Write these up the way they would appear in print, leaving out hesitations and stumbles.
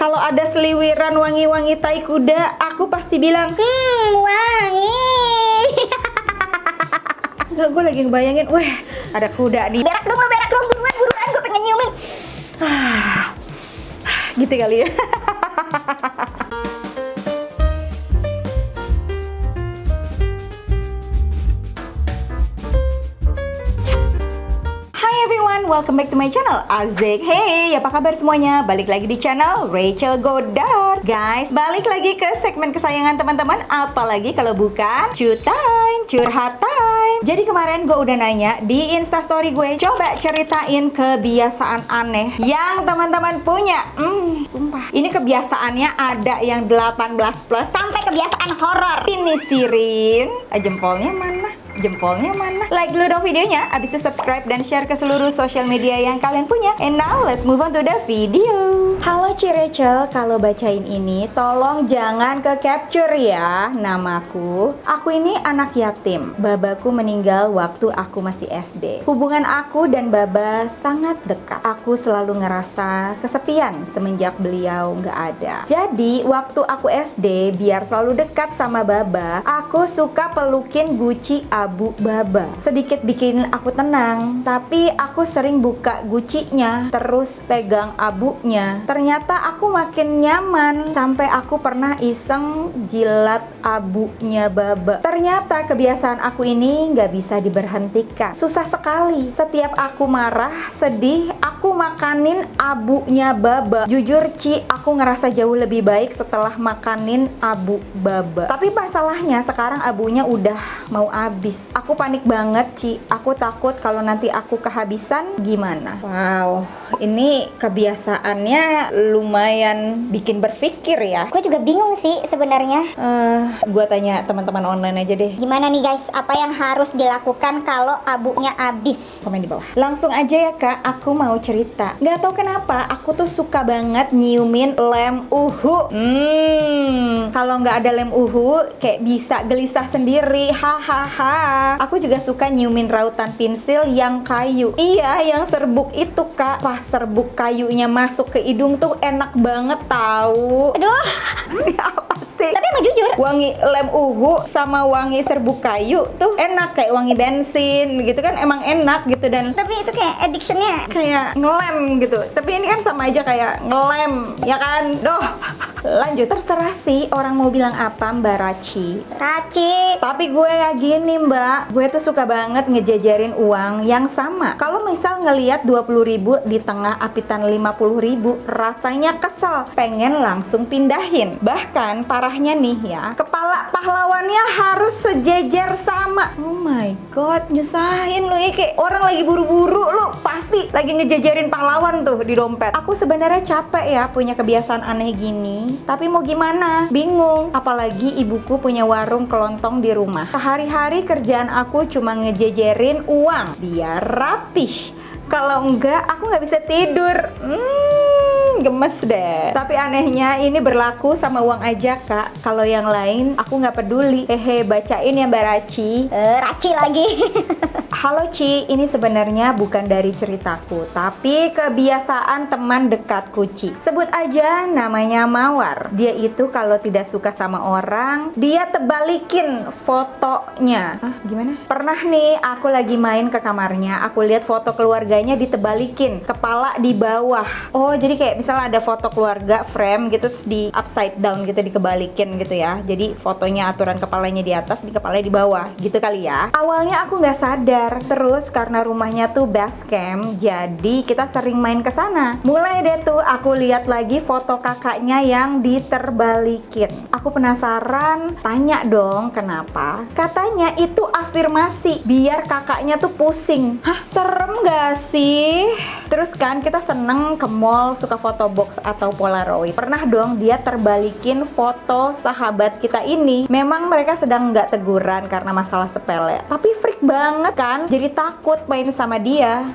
Kalau ada seliwiran wangi-wangi tai kuda, aku pasti bilang, wangi. Enggak, gue lagi ngebayangin, wah ada kuda nih. Berak dong, buruan, gue pengen nyiumin. Gitu kali ya. Welcome back to my channel, Azik. Hey, apa kabar semuanya? Balik lagi di channel Rachel Godard. Guys, balik lagi ke segmen kesayangan teman-teman. Apalagi kalau bukan curhat time. Jadi kemarin gue udah nanya di instastory gue, coba ceritain kebiasaan aneh yang teman-teman punya. Sumpah, ini kebiasaannya ada yang 18 plus Sampai kebiasaan horor. Ini Sirin. Jempolnya mana? Like dulu dong videonya, abis itu subscribe dan share ke seluruh social media yang kalian punya. And now let's move on to the video. Halo Ci Rachel, kalau bacain ini tolong jangan ke capture ya namaku. Aku ini anak yatim. Babaku meninggal waktu aku masih SD. Hubungan aku dan Baba sangat dekat. Aku selalu ngerasa kesepian semenjak beliau nggak ada. Jadi waktu aku SD, biar selalu dekat sama Baba, aku suka pelukin guci abu Baba. Sedikit bikin aku tenang, tapi aku sering buka gucinya, terus pegang abunya. Ternyata aku makin nyaman, sampai aku pernah iseng jilat abunya Baba. Ternyata kebiasaan aku ini nggak bisa diberhentikan. Susah sekali. Setiap aku marah, sedih, aku makanin abunya Baba. Jujur Ci, aku ngerasa jauh lebih baik setelah makanin abu Baba. Tapi masalahnya sekarang abunya udah mau habis. Aku panik banget Ci. Aku takut kalau nanti aku kehabisan gimana. Wow, ini kebiasaannya lumayan bikin berpikir ya. Gue juga bingung sih sebenarnya. Gua tanya teman-teman online aja deh. Gimana nih guys, apa yang harus dilakukan kalau abunya habis? Komen di bawah. Langsung aja ya kak, aku mau cerita. Gak tau kenapa, aku tuh suka banget nyiumin lem uhu. Kalau nggak ada lem uhu, kayak bisa gelisah sendiri. Hahaha. Aku juga suka nyiumin rautan pensil yang kayu. Iya, yang serbuk itu kak. Pas serbuk kayunya masuk ke hidung tuh enak banget tahu. Aduh. Ini apa sih? Tapi emang jujur, Wangi lem uhu sama wangi serbuk kayu tuh enak, kayak wangi bensin gitu kan, emang enak gitu. Dan tapi itu kayak addictionnya. kayak ngelem gitu. Tapi ini kan sama aja kayak ngelem, ya kan? Doh. Lanjut, terserah sih orang mau bilang apa Mbak Raci. Tapi gue ya gini Mbak, gue tuh suka banget ngejajarin uang yang sama. Kalau misal ngelihat 20.000 di tengah apitan 50.000, rasanya kesel, pengen langsung pindahin. Bahkan parahnya nih ya, kepala pahlawannya harus sejajar sama. Oh my god, nyusahin lu ya, kayak orang lagi buru-buru, lu pasti lagi ngejajarin pahlawan tuh di dompet. Aku sebenarnya capek ya punya kebiasaan aneh gini, tapi mau gimana? Bingung. Apalagi ibuku punya warung kelontong di rumah. Sehari-hari kerjaan aku cuma ngejejerin uang biar rapih. Kalau enggak, aku nggak bisa tidur. Gemes deh. Tapi anehnya ini berlaku sama uang aja kak. Kalau yang lain aku nggak peduli. Hehe, bacain ya Mbak Raci. Raci lagi. Halo Ci, ini sebenarnya bukan dari ceritaku, tapi kebiasaan teman dekatku Ci. Sebut aja namanya Mawar. Dia itu kalau tidak suka sama orang, dia tebalikin fotonya. Gimana? Pernah nih aku lagi main ke kamarnya, aku lihat foto keluarganya ditebalikin, kepala di bawah. Oh, jadi kayak misalnya ada foto keluarga frame gitu, terus di upside down gitu, dikebalikin gitu ya. Jadi fotonya aturan kepalanya di atas, di kepalanya di bawah, gitu kali ya. Awalnya aku nggak sadar. Terus karena rumahnya tuh base camp, jadi kita sering main ke sana. Mulai deh tuh aku lihat lagi foto kakaknya yang diterbalikin. Aku penasaran, tanya dong kenapa. Katanya itu afirmasi biar kakaknya tuh pusing. Hah, serem gak sih? Terus kan kita seneng ke mall, suka foto box atau polaroid. Pernah dong dia terbalikin foto sahabat kita ini. Memang mereka sedang nggak teguran karena masalah sepele, tapi freak banget kan kan, jadi takut main sama dia.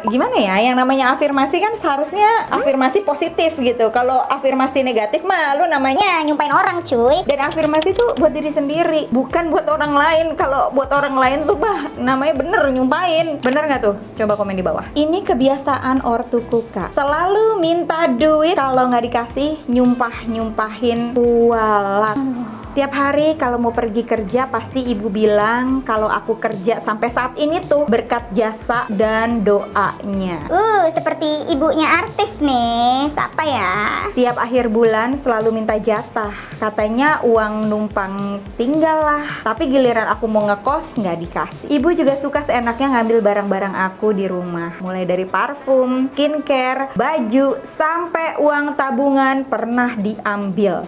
Gimana ya, yang namanya afirmasi kan seharusnya afirmasi positif gitu. Kalau afirmasi negatif mah lu namanya Ya, nyumpain orang cuy. dan afirmasi tuh buat diri sendiri, bukan buat orang lain. Kalau buat orang lain tuh namanya bener nyumpain. Bener nggak tuh? Coba komen di bawah. Ini kebiasaan ortuku kak, selalu minta duit, kalau nggak dikasih nyumpahin kualat. Tiap hari kalau mau pergi kerja pasti ibu bilang kalau aku kerja sampai saat ini tuh berkat jasa dan doanya. Seperti ibunya artis nih. Siapa ya? Tiap akhir bulan selalu minta jatah. Katanya uang numpang tinggal lah. Tapi giliran aku mau ngekos nggak dikasih. Ibu juga suka seenaknya ngambil barang-barang aku di rumah. Mulai dari parfum, skincare, baju, sampai uang tabungan pernah diambil.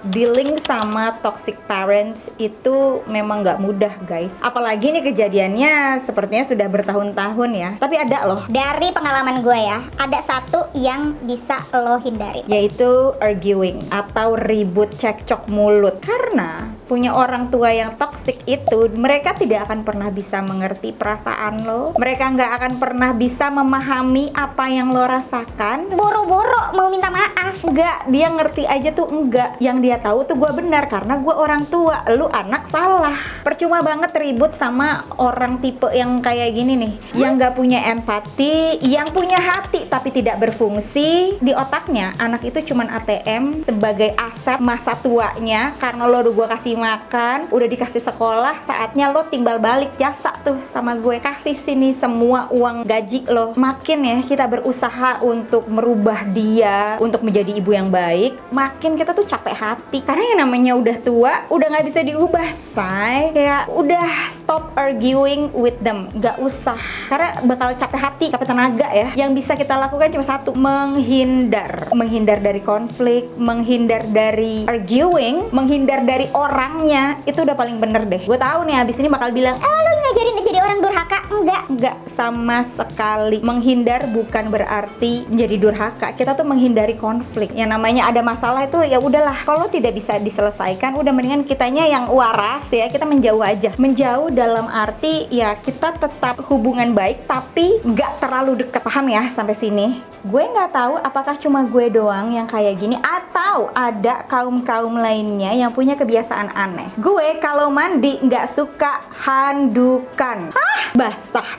Dealing sama toxic parents itu memang nggak mudah guys. Apalagi nih kejadiannya sepertinya sudah bertahun-tahun ya. Tapi ada loh, Dari pengalaman gue ya, ada satu yang bisa lo hindari. yaitu arguing atau ribut cekcok mulut. Karena punya orang tua yang toxic itu, mereka tidak akan pernah bisa mengerti perasaan lo. Mereka nggak akan pernah bisa memahami apa yang lo rasakan. Buru-buru mau minta maaf. Enggak, dia ngerti aja tuh enggak. Yang dia tahu tuh gue benar karena gue orang tua, lu anak salah. Percuma banget ribut sama orang tipe yang kayak gini nih, yang nggak punya empati, yang punya hati tapi tidak berfungsi. Di otaknya anak itu cuman ATM sebagai aset masa tuanya. Karena lo udah gue kasih makan, udah dikasih sekolah, saatnya lo timbal balik jasa tuh sama gue. Kasih sini semua uang gaji lo. Makin ya kita berusaha untuk merubah dia untuk menjadi ibu yang baik, makin kita tuh capek hati. Karena yang namanya udah tua, udah nggak bisa diubah, say. Kayak udah stop arguing with them, nggak usah. Karena bakal capek hati, capek tenaga ya. Yang bisa kita lakukan cuma satu, menghindar. Menghindar dari konflik, menghindar dari arguing, menghindar dari orangnya. Itu udah paling bener deh. Gue tahu nih abis ini bakal bilang, Lo ngajarin jadi orang durhaka? enggak sama sekali. Menghindar bukan berarti menjadi durhaka. Kita tuh menghindari konflik. Yang namanya ada masalah itu ya udahlah. Kalau tidak bisa diselesaikan, udah mendingan kitanya yang waras ya. Kita menjauh aja. Menjauh dalam arti ya kita tetap hubungan baik tapi nggak terlalu dekat. Paham ya sampai sini? Gue nggak tahu apakah cuma gue doang yang kayak gini atau ada kaum-kaum lainnya yang punya kebiasaan aneh. Gue kalau mandi nggak suka handukan. Basah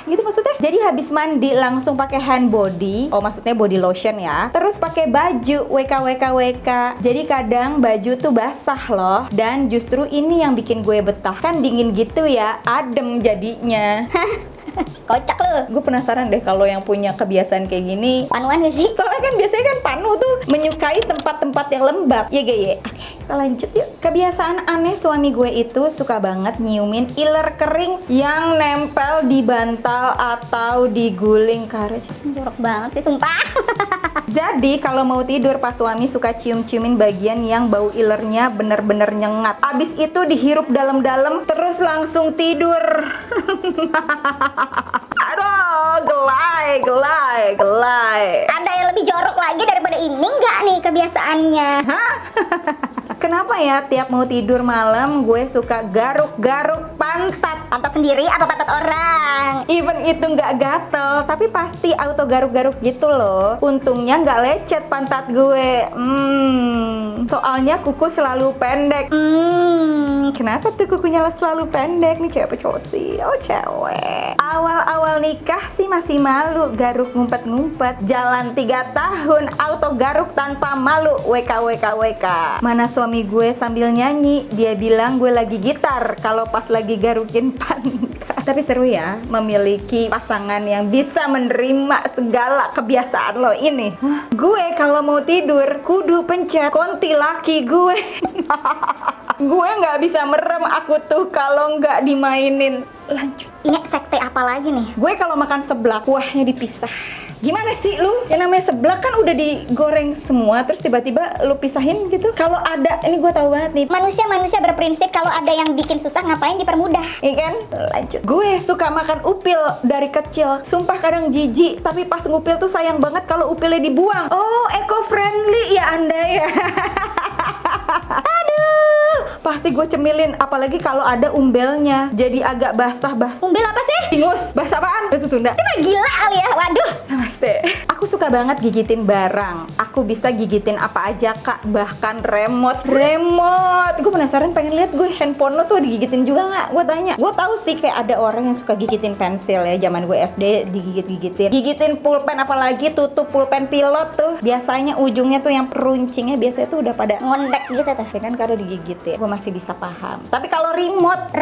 gitu maksudnya. Jadi habis mandi langsung pakai hand body. Oh maksudnya body lotion ya. Terus pakai baju WK. Jadi kadang baju tuh basah loh. Dan justru ini yang bikin gue betah. Kan dingin gitu ya, adem jadinya. Kocak lo. Gue penasaran deh kalau yang punya kebiasaan kayak gini. Panuan gak sih? Soalnya kan biasanya kan Panu tuh menyukai tempat-tempat yang lembab. Ya Geye. Oke, kita lanjut yuk. Kebiasaan aneh suami gue itu suka banget nyiumin iler kering yang nempel di bantal atau di guling karet. Jorok banget sih, sumpah. Jadi kalau mau tidur pas suami suka cium-ciumin bagian yang bau ilernya bener-bener nyengat. Abis itu dihirup dalam-dalam terus langsung tidur. Aduh, gelai. Ada yang lebih jorok lagi daripada ini nggak nih kebiasaannya? Kenapa ya tiap mau tidur malam gue suka garuk-garuk pantat? Pantat sendiri apa pantat orang? Even itu nggak gatel, tapi pasti auto garuk-garuk gitu loh. Untungnya nggak lecet pantat gue. Soalnya kuku selalu pendek. Kenapa tuh kukunya selalu pendek? Nih cewek apa cowok sih? Oh cewek. Awal-awal nikah sih masih malu garuk ngumpet-ngumpet. Jalan 3 tahun auto garuk tanpa malu. WK. Mana suami gue sambil nyanyi, dia bilang gue lagi gitar kalau pas lagi garukin pantat. Tapi seru ya memiliki pasangan yang bisa menerima segala kebiasaan lo ini. Gue kalau mau tidur kudu pencet konti laki gue. Gue nggak bisa merem aku tuh kalau nggak dimainin. Lanjut. Ini sekte apa lagi nih? Gue kalau makan seblak kuahnya dipisah. Gimana sih lu? Yang namanya seblak kan udah digoreng semua terus tiba-tiba lu pisahin gitu. Kalau ada, ini gue tahu banget nih. Manusia berprinsip kalau ada yang bikin susah ngapain dipermudah. Iya kan? Lanjut. Gue suka makan upil dari kecil. Sumpah kadang jijik, tapi pas ngupil tuh sayang banget kalau upilnya dibuang. Oh, eco friendly ya Anda ya. Aduh, pasti pasti gue cemilin, apalagi kalau ada umbelnya jadi agak basah-basah. Umbel apa sih? Ingus, bahasa apaan? Bahasa Sunda. Emang gila kali ya, waduh. Namaste. Aku suka banget gigitin barang. Aku bisa gigitin apa aja kak, bahkan remote. Gue penasaran, pengen lihat gue handphone lo tuh digigitin juga nggak? Gue tanya. Gue tahu sih kayak ada orang yang suka gigitin pensil ya. Zaman gue SD gigitin pulpen, apalagi tutup pulpen pilot tuh. Biasanya ujungnya tuh yang peruncingnya biasanya tuh udah pada Ngondek gitu tuh. ya kan, kalau digigit ya. Gue masih bisa paham. Tapi kalau remote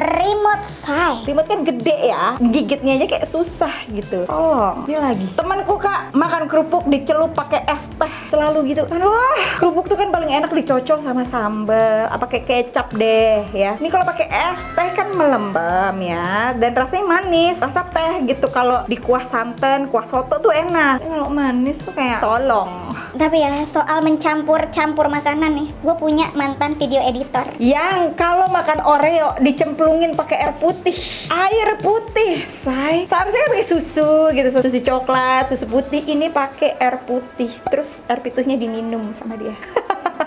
Say. kan gede ya, gigitnya aja kayak susah gitu. Tolong. Ini lagi. Temanku kak makan kerupuk dicelup pakai es teh selalu gitu. Aduh, kerupuk tuh kan paling enak dicocol sama sambal, apa kayak kecap deh ya. Ini kalau pakai es teh kan melembab ya, dan rasanya manis, rasa teh gitu. Kalau di kuah santan, kuah soto tuh enak. Tapi kalau manis tuh kayak tolong. Tapi ya soal mencampur-campur makanan nih, gue punya mantan video editor. Yang kalau makan Oreo dicemplungin pakai air putih. Air putih, say. Seharusnya pakai susu gitu, susu coklat, susu putih. Ini pakai air putih. Terus air putihnya diminum sama dia.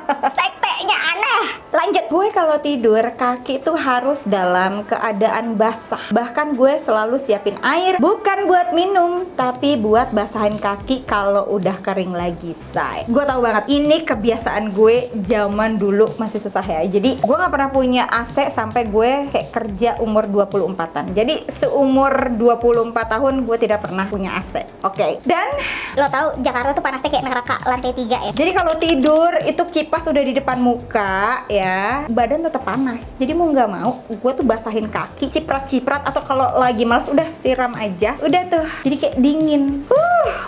Sekteknya aneh. Lanjut. Gue kalau tidur kaki tuh harus dalam keadaan basah. Bahkan gue selalu siapin air, bukan buat minum, tapi buat basahin kaki kalau udah kering lagi, say. Gue tahu banget ini kebiasaan gue zaman dulu masih susah ya. Jadi gue nggak pernah punya AC sampai gue kayak kerja umur 24-an. Jadi seumur 24 tahun gue tidak pernah punya AC. Oke. Dan Lo tahu Jakarta tuh panasnya kayak neraka lantai 3 ya. jadi kalau tidur itu kipas udah di depan muka ya, badan tetap panas. Jadi mau nggak mau, gue tuh basahin kaki, ciprat-ciprat, atau kalau lagi males udah siram aja. Udah tuh, jadi kayak dingin.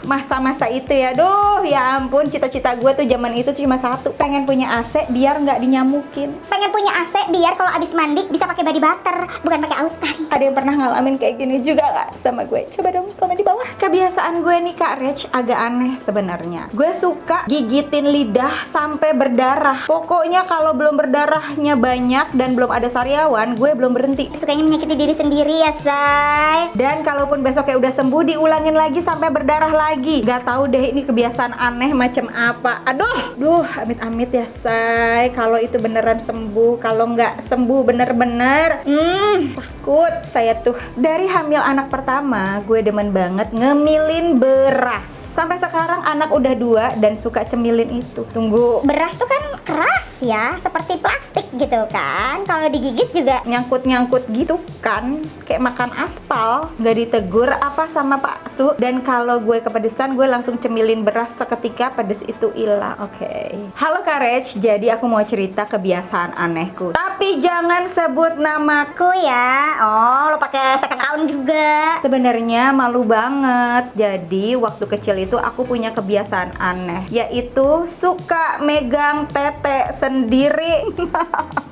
Masa-masa itu ya, duh, ya ampun, cita-cita gue tuh zaman itu cuma satu, pengen punya AC biar nggak dinyamukin. Pengen punya AC biar kalau abis mandi bisa pakai body butter, bukan pakai autan. Ada yang pernah ngalamin kayak gini juga nggak sama gue? Coba dong komen di bawah. Kebiasaan gue nih Kak Rech agak aneh sebenarnya. Gue suka gigitin lidah sampai berdarah. Pokoknya kalau belum berdarahnya banyak dan belum ada sariawan, gue belum berhenti. Sukanya menyakiti diri sendiri ya, say. Dan kalaupun besoknya udah sembuh, diulangin lagi sampai berdarah lagi. Gak tahu deh ini kebiasaan aneh macam apa. Aduh, amit-amit ya say. Kalau itu beneran sembuh, kalau nggak sembuh bener-bener, takut saya tuh. Dari hamil anak pertama, gue demen banget ngemilin beras. Sampai sekarang anak udah 2 dan suka cemilin itu. Tunggu, Beras tuh kan keras ya, seperti plastik gitu kan. Kalau digigit juga nyangkut-nyangkut gitu kan, kayak makan aspal. Nggak ditegur apa sama Pak Su. Dan kalau gue kepedesan, gue langsung cemilin beras seketika pedes itu hilang. Oke. Halo Kak Rech, jadi aku mau cerita kebiasaan anehku. Tapi jangan sebut namaku. aku ya. Oh, lo pakai second account juga. Sebenarnya malu banget. Jadi waktu kecil itu aku punya kebiasaan aneh, yaitu suka megang tete sendiri.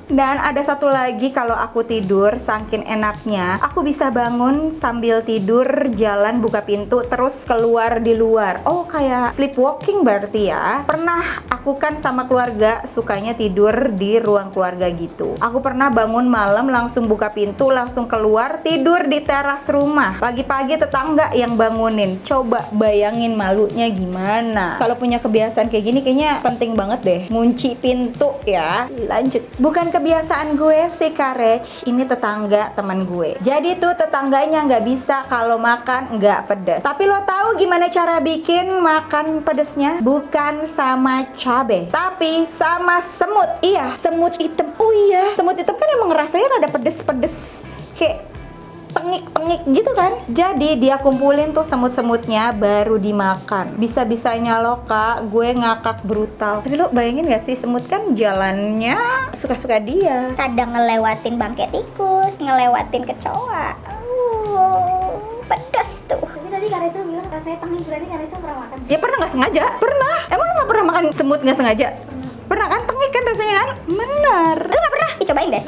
Dan ada satu lagi, kalau aku tidur saking enaknya, aku bisa bangun sambil tidur, jalan buka pintu terus keluar di luar. Oh, kayak sleepwalking berarti ya. Pernah aku kan sama keluarga sukanya tidur di ruang keluarga gitu. Aku pernah bangun malam langsung buka pintu, langsung keluar tidur di teras rumah. Pagi-pagi tetangga yang bangunin. Coba bayangin malunya gimana. Kalau punya kebiasaan kayak gini kayaknya penting banget deh ngunci pintu ya. Lanjut. Bukan kebiasaan gue sih Kak Rech, ini tetangga teman gue. Jadi tuh tetangganya nggak bisa kalau makan nggak pedas. Tapi lo tahu gimana cara bikin makan pedesnya? Bukan sama cabe, tapi sama semut. Iya, semut hitam. Oh iya, semut hitam kan emang rasanya rada pedes-pedes, kayak tengik-tengik gitu kan. Jadi dia kumpulin tuh semut-semutnya baru dimakan. Bisa-bisanya lo Kak, gue ngakak brutal. Tapi lo bayangin gak sih, semut kan jalannya suka-suka dia. Kadang ngelewatin bangkai tikus, ngelewatin kecoa. Pedas tuh. Tapi tadi Kak Rachel bilang rasanya tengik, berarti Kak Rachel pernah makan? Ya pernah gak sengaja? Pernah. Emang lo gak pernah makan semut gak sengaja? Pernah kan? Tengik kan rasanya kan? Bener. Lu gak pernah? Dicobain deh.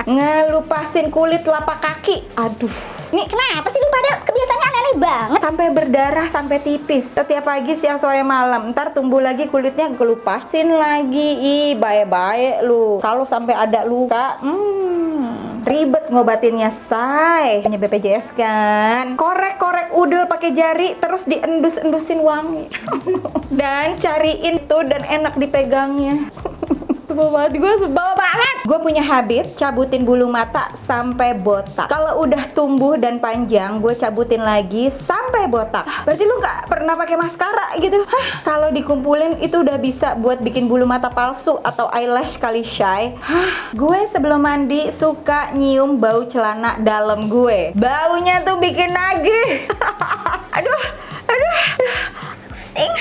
Ngelupasin kulit telapak kaki. Aduh. Nih kenapa sih lu pada kebiasaannya aneh-aneh banget? Sampai berdarah, sampai tipis. Setiap pagi, siang, sore, malam. Ntar tumbuh lagi kulitnya, kelupasin lagi. Ih, baik-baik lu. Kalau sampai ada luka, ribet ngobatinnya, say. Punya BPJS kan. Korek-korek udel pakai jari, terus diendus-endusin wangi. Dan cariin tuh dan enak dipegangnya. Sebel banget, gue sebel banget. Gue punya habit cabutin bulu mata sampai botak. Kalau udah tumbuh dan panjang, gue cabutin lagi sampai botak. Berarti lu nggak pernah pakai maskara gitu? Kalau dikumpulin itu udah bisa buat bikin bulu mata palsu atau eyelash kali Shay. Gue sebelum mandi suka nyium bau celana dalam gue. Baunya tuh bikin nagih. Aduh. Pusing.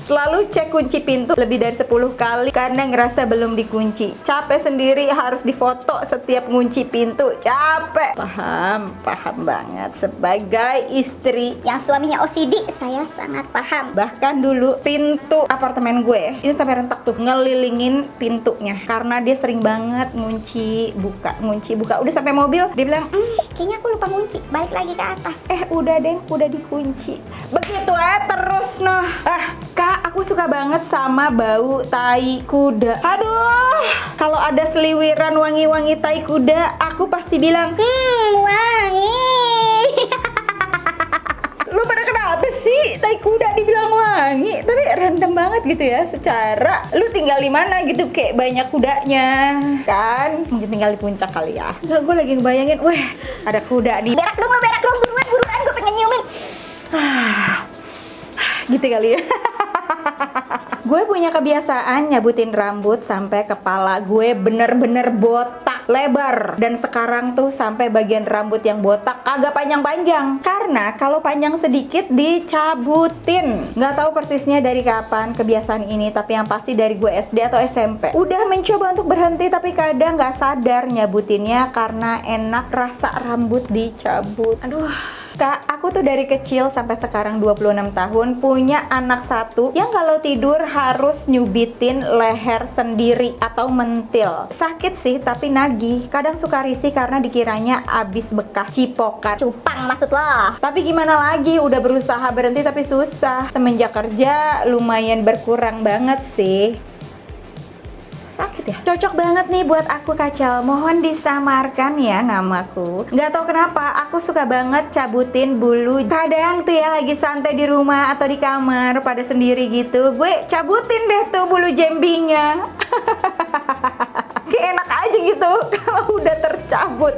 Selalu cek kunci pintu lebih dari 10 kali karena ngerasa belum dikunci. Capek sendiri harus difoto setiap ngunci pintu. Capek. Paham banget sebagai istri. Yang suaminya OCD, saya sangat paham. Bahkan dulu pintu apartemen gue itu sampai rentak tuh ngelilingin pintunya karena dia sering banget ngunci buka. Udah sampai mobil dia bilang, Kayaknya aku lupa kunci. Balik lagi ke atas. udah deh, udah dikunci. Begitu terus noh. Kak, aku suka banget sama bau tai kuda. Aduh, kalau ada seliwiran wangi-wangi tai kuda, aku pasti bilang, Wangi. lu pada kenapa sih tai kuda dibilang wangi? Tapi random banget gitu ya, secara lu tinggal di mana gitu, kayak banyak kudanya kan? Mungkin tinggal di puncak kali ya. Enggak, gue lagi ngebayangin, weh ada kuda di Berak dong, buruan, gue pengen nyiumin. gitu kali ya. Gue punya kebiasaan nyabutin rambut sampai kepala gue bener-bener botak lebar. Dan sekarang tuh sampai bagian rambut yang botak agak panjang-panjang. Karena kalau panjang sedikit dicabutin. Nggak tahu persisnya dari kapan kebiasaan ini, tapi yang pasti dari gue SD atau SMP. Udah mencoba untuk berhenti tapi kadang nggak sadar nyabutinnya karena enak rasa rambut dicabut. Aduh. Kak, aku tuh dari kecil sampai sekarang 26 tahun punya anak satu yang kalau tidur harus nyubitin leher sendiri atau mentil. Sakit sih, tapi nagih. Kadang suka risih karena dikiranya abis bekas cipokan. Cupang maksud lo. Tapi gimana lagi, udah berusaha berhenti tapi susah. Semenjak kerja lumayan berkurang banget sih. Sakit ya? Cocok banget nih buat aku Kacal. Mohon disamarkan ya namaku. Nggak tahu kenapa aku suka banget cabutin bulu. Kadang tuh ya lagi santai di rumah atau di kamar pada sendiri gitu, gue cabutin deh tuh bulu jembinya. Kayak enak aja gitu kalau udah tercabut.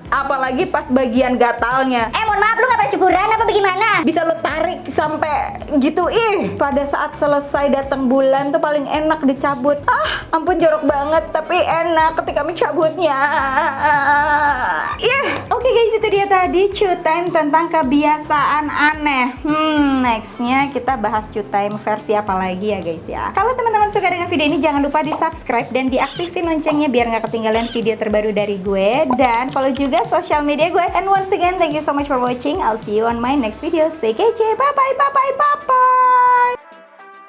Apalagi pas bagian gatalnya. Mohon maaf, lu gak pernah cukuran apa bagaimana? Bisa lo tarik sampai gitu. Pada saat selesai datang bulan tuh paling enak dicabut. Ampun jorok banget, tapi enak ketika mencabutnya. Oke guys, itu dia tadi Chew Time tentang kebiasaan aneh. Nextnya kita bahas Chew Time versi apa lagi ya guys ya. Kalau teman-teman suka dengan video ini, jangan lupa di subscribe dan diaktifin loncengnya biar nggak ketinggalan video terbaru dari gue. Dan follow juga sosial media gue. And once again, thank you so much for watching. I'll see you on my next video. Stay kece. Bye bye.